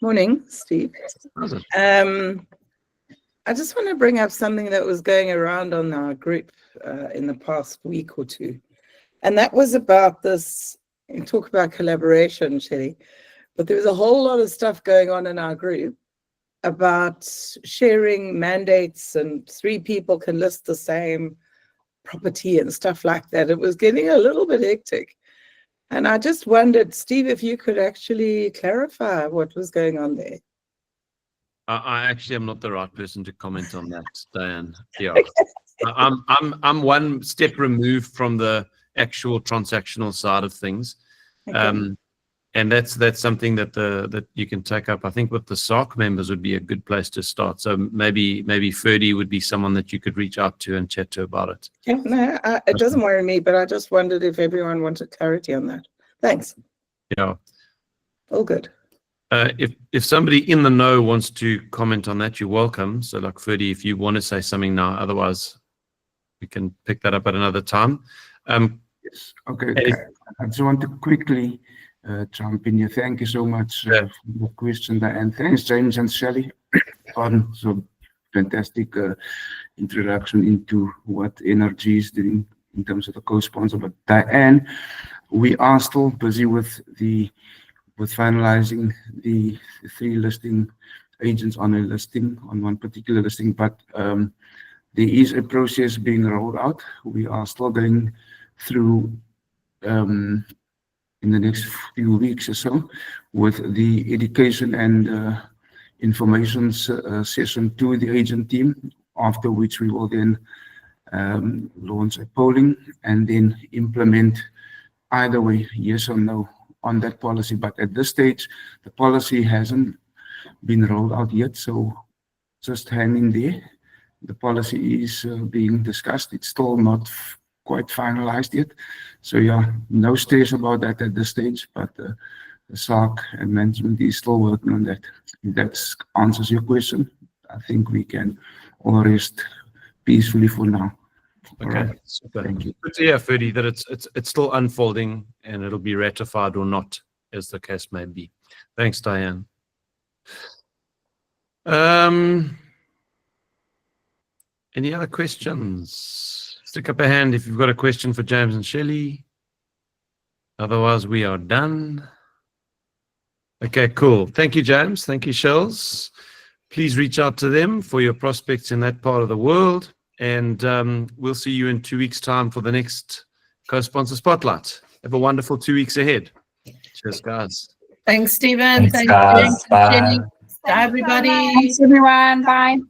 Morning, Steve. I just want to bring up something that was going around on our group in the past week or two. And that was about this, you talk about collaboration, Shelley, but there was a whole lot of stuff going on in our group about sharing mandates and 3 people can list the same property and stuff like that. It was getting a little bit hectic. And I just wondered, Steve, if you could actually clarify what was going on there. I actually am not the right person to comment on that, Diane. Yeah, I'm one step removed from the actual transactional side of things, and that's something that you can take up. I think with the SARC members would be a good place to start. So maybe Ferdy would be someone that you could reach out to and chat to about it. No, it doesn't worry me, but I just wondered if everyone wanted clarity on that. Thanks. Yeah. All good. If somebody in the know wants to comment on that, you're welcome. So like Ferdy, if you want to say something now, otherwise we can pick that up at another time. Yes. Okay. I just want to quickly jump in here. Thank you so much for the question, Diane. Thanks, James and Shelley, on so fantastic introduction into what NRG is doing in terms of the co-sponsor. But Diane, we are still busy with finalizing the 3 listing agents on a listing, on one particular listing, but there is a process being rolled out. We are still going through in the next few weeks or so with the education and information session to the agent team, after which we will then launch a polling and then implement either way, yes or no, on that policy. But at this stage, the policy hasn't been rolled out yet, so just hang in there. The policy is being discussed. It's still not quite finalized yet. So yeah, no stress about that at this stage, but the SARC and management is still working on that. If that answers your question, I think we can all rest peacefully for now. Okay, Right. super. Thank you. Good to hear, Ferdy, that it's still unfolding and it'll be ratified or not, as the case may be. Thanks, Diane. Any other questions? Stick up a hand if you've got a question for James and Shelley. Otherwise, we are done. Okay, cool. Thank you, James. Thank you, Shells. Please reach out to them for your prospects in that part of the world. And we'll see you in 2 weeks' time for the next co-sponsor spotlight. Have a wonderful 2 weeks ahead. Cheers, guys. Thanks, Stephen. Thanks, guys. James. Bye. Jenny. Bye, everybody. Thanks, everyone. Bye.